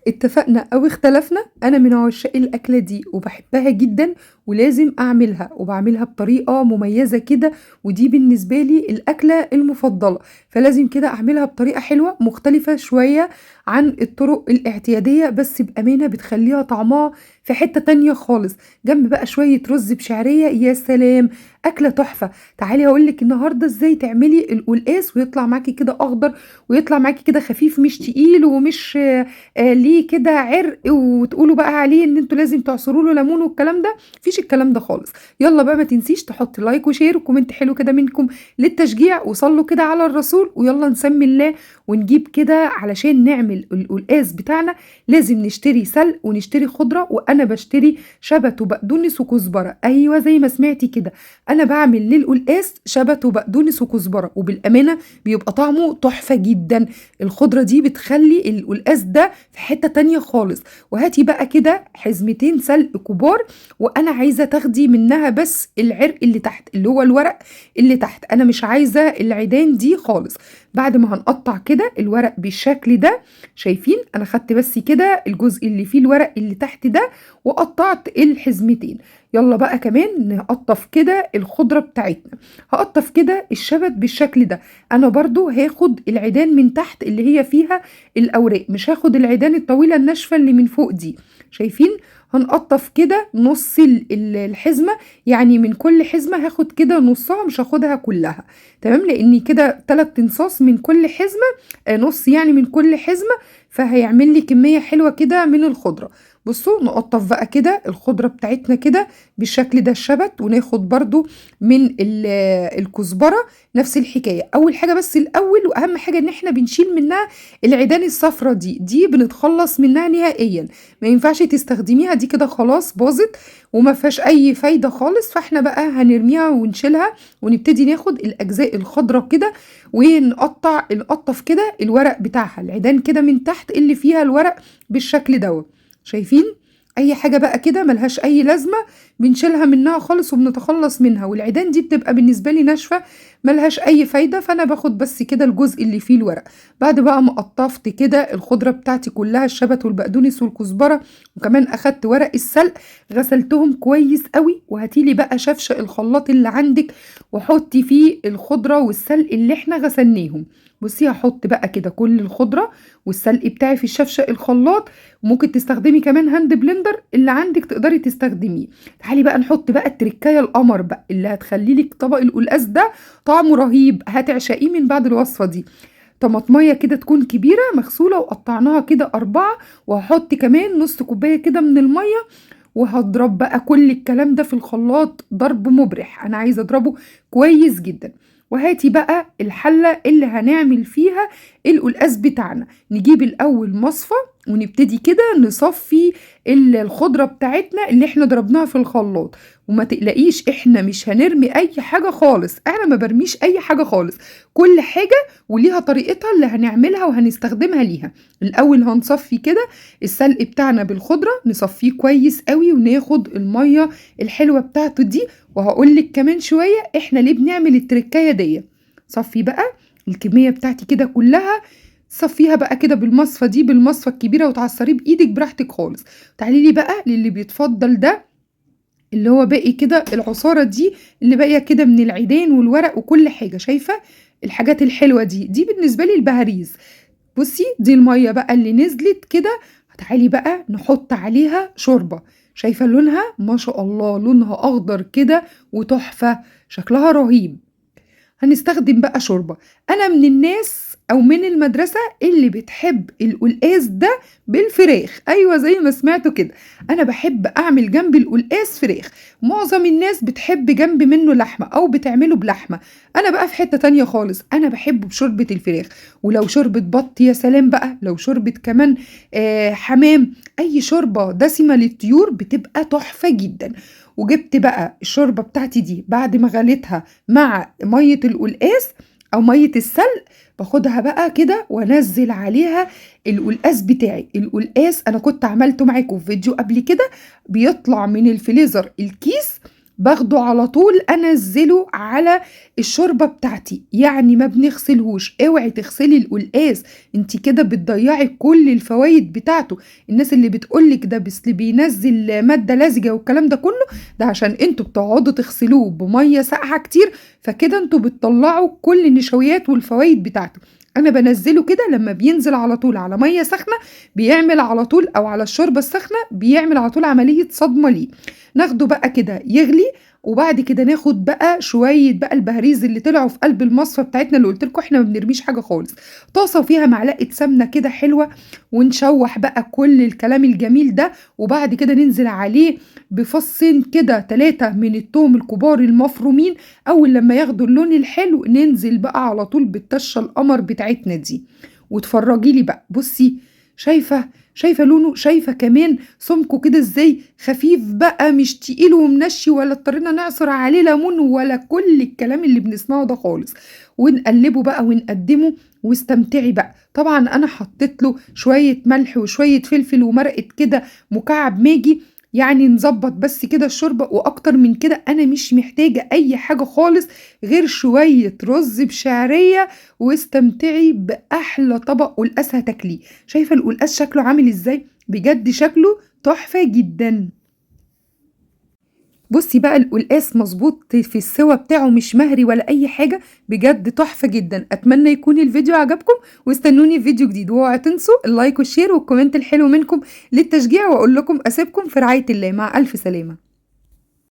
اتفقنا أو اختلفنا، أنا من عشاق الأكلة دي وباحبها جدًا ولازم أعملها، وباعملها بطريقة مميزة كده، ودي بالنسبة لي الأكلة المفضلة، فلازم كده أعملها بطريقة حلوة مختلفة شوية عن الطرق الاعتيادية، بس بأمانة بتخلّيها طعمها في حتة تانية خالص، جنب بقى شوية رز بشعرية يا سلام! أكلة تحفة. تعالي هاقول لِك النهارده إزاي تعملي القلقاس ويطلع معاكِ كده أخضر، ويطلع معاكِ كده خفيف مش تقيل ومش ليه كده عرق وتقولوا بقى عليه إن أنتم لازم تعصروا له ليمون والكلام ده، ما فيش الكلام ده خالص. يالّا بقى ما تنسيش تحطّي لايك وشير وكومنت حلو كده منكم للتشجيع، وصلّوا كده على الرسول، ويالّا نسمّي الله ونجيب كده علشان نعمل القلقاس بتاعنا لازم نشتري سلق ونشتري خضرة، وأنا باشتري شبت وبقدونس وكزبرة، أيوه زي ما سمعتِ كده، أنا باعمل للقلقاس شبت وبقدونس وكزبرة، وبالأمانة بيبقى طعمه تحفة جدًا. الخضرة دي بتخلّي القلقاس ده في حتّة تانية خالص. وهاتي بقى كده حزمتين سلق كبار، وأنا عايزة تاخدي منها بس العرق اللي تحت، اللي هو الورق اللي تحت، أنا مش عايزة العيدان دي خالص. بعد ما هنقطّع كده الورق بالشكل ده، شايفين؟ أنا خدت بس كده الجزء اللي فيه الورق اللي تحت ده، وقطّعت الحزمتين. يالّا بقى كمان نقطّف كده الخضرة بتاعتنا، هاقطّف كده الشبت بالشكل ده، أنا برضه هاخد العيدان من تحت اللي هي فيها الأوراق، مش هاخد العيدان الطويلة الناشفة اللي من فوق دي، شايفين؟ هنقطّف كده نُص الحزمة، يعني من كل حزمة هاخد كده نُصّها مش هاخدها كلّها، تمام؟ لإني كده 3 انصاص من كل حزمة، نُص يعني من كل حزمة، فهيعمل لي كمية حلوة كده من الخضرة. بُصّوا نقطّف بقى كده الخضرة بتاعتنا كده بالشكل ده الشبت، وناخد برضه من الكزبرة نفس الحكاية. أول حاجة بس الأول وأهم حاجة إن إحنا بنشيل منها العيدان الصفرا دي، دي بنتخلّص منها نهائيًا، ما ينفعش تستخدميها دي كده خلاص باظت وما فيهاش أي فايدة خالص، فإحنا بقى هنرميها ونشيلها ونبتدي ناخد الأجزاء الخضرا كده نقطّف كده الورق بتاعها، العيدان كده من تحت اللي فيها الورق بالشكل دوّة، شايفين؟ أي حاجة بقى كده ما لهاش أي لازمة بنشيلها منها خالص وبنتخلّص منها، والعيدان دي بتبقى بالنسبة لي ناشفة ما لهاش أي فايدة، فأنا باخد بس كده الجزء اللي فيه الورق. بعد بقى ما قطّفت كده الخضرة بتاعتي كلّها الشبت والبقدونس والكزبرة، وكمان أخدت ورق السلق غسلتهم كويس أوي، وهاتي لي بقى شفشق الخلاط اللي عندِك وحطّي فيه الخضرة والسلق اللي إحنا غسلناهم. بُصّي هاحط بقى كده كل الخضرة والسلق بتاعي في الشفشق الخلاط، وممكن تستخدمي كمان هاند بلندر اللي عندِك تقدري تستخدميه. تعالي بقى نحط بقى التركاية القمر بقى اللي هتخلّي لِك طبق القلقاس ده طعمه رهيب، هتعشقيه من بعد الوصفة دي. طماطماية كده تكون كبيرة مغسولة وقطعناها كده 4، وهاحط كمان نُص كوباية كده من المَيّة، وهاضرب بقى كل الكلام ده في الخلاط ضرب مُبرِح، أنا عايزة أضربه كويس جدًا. وهاتي بقى الحلة اللي هنعمل فيها القلقاس بتاعنا، نجيب الأول مصفى ونبتدي كده نصفّي الخضرة بتاعتنا اللي إحنا ضربناها في الخلاط، وما تقلقيش إحنا مش هنرمي أي حاجة خالص، أنا ما بارميش أي حاجة خالص، كل حاجة وليها طريقتها اللي هنعملها وهنستخدمها ليها. الأول هنصفّي كده السلق بتاعنا بالخضرة، نصفّيه كويس أوي وناخد المَيّة الحلوة بتاعته دي، وهاقول لِك كمان شوية إحنا ليه بنعمل التركاية ديّة. صفّي بقى الكمية بتاعتي كده كلّها، صفّيها بقى كده بالمصفى دي، بالمصفى الكبيرة وتعصّريه بإيدِك براحتك خالص. تعالي لي بقى للي بيتفضّل ده، اللي هو باقي كده العصارة دي اللي باقية كده من العيدان والورق وكل حاجة، شايفة؟ الحاجات الحلوة دي، دي بالنسبة لي البهاريز. بُصّي، دي المَيّة بقى اللي نزلت كده، تعالي بقى نحُط عليها شوربة، شايفة لونها؟ ما شاء الله، لونها أخضر كده وتحفة، شكلها رهيب. هنستخدم بقى شوربة. أنا من الناس أو من المدرسة اللي بتحب القلقاس ده بالفراخ، أيوه زي ما سمعتوا كده، أنا باحب أعمل جنب القلقاس فراخ، معظم الناس بتحب جنب منه لحمة أو بتعمله بلحمة، أنا بقى في حتة تانية خالص، أنا باحبه بشوربة الفراخ، ولو شوربة بط يا سلام بقى، لو شوربة كمان حمام، أي شوربة دسمة للطيور بتبقى تحفة جدًا. وجبت بقى الشوربة بتاعتي دي بعد ما غليتها مع مَيّة القلقاس أو مَيّة السلق، باخدها بقى كده وأنزّل عليها القلقاس بتاعي. القلقاس أنا كنت عملته معاكم في فيديو قبل كده، بيطلع من الفريزر الكيس باخده على طول أنزّله على الشوربة بتاعتي، يعني ما بنغسلهوش، اوعي تغسلي القلقاس، أنتِ كده بتضيّعي كل الفوايد بتاعته. الناس اللي بتقول لِك ده بينزّل مادة لزجة والكلام ده كله، ده عشان أنتم بتقعدوا تغسلوه بمَيّة ساقعة كتير، فكده أنتم بتطلّعوا كل النشويات والفوايد بتاعته. أنا بانزّله كده لمّا بينزل على طول على مَيّة ساخنة، بيعمل على طول أو على الشوربة الساخنة، بيعمل على طول عملية صدمة ليه. ناخده بقى كده يغلي، وبعد كده ناخد بقى شوية بقى البهاريز اللي طلعوا في قلب المصفى بتاعتنا اللي قُلت لكم إحنا ما بنرميش حاجة خالص، طاسة وفيها معلقة سمنة كده حلوة، ونشوّح بقى كل الكلام الجميل ده، وبعد كده ننزل عليه بفصين كده 3 من التوم الكبار المفرومين، أول لمّا ياخدوا اللون الحلو ننزل بقى على طول بالطشة القمر بتاعتنا دي، واتفرّجي لي بقى. بُصّي، شايفة لونه، شايفة كمان سمكه كده إزاي خفيف بقى مش تقيل ومنشّي ولا اضطرينا نعصر عليه ليمون ولا كل الكلام اللي بنسمعه ده خالص، ونقلّبه بقى ونقدّمه واستمتعي بقى. طبعًا أنا حطيت له شوية ملح وشوية فلفل ومرقة كده مكعب ماجي، يعني نضبّط بس كده الشوربة، وأكتر من كده أنا مش محتاجة أي حاجة خالص غير شوية رُز بشعرية، واستمتعي بأحلى طبق قلقاس هتاكليه. شايفة القلقاس شكله عامل إزاي؟ بجد شكله تحفة جدًا. بُصّي بقى القلقاس مضبوط في السِوَى بتاعه مش مهري ولا أي حاجة، بجد تحفة جدًا. أتمنى يكون الفيديو عجبكم واستنوني في فيديو جديد، واوعوا تنسوا اللايك والشير والكومنت الحلو منكم للتشجيع، وأقول لكم أسيبكم في رعاية الله، مع ألف سلامة.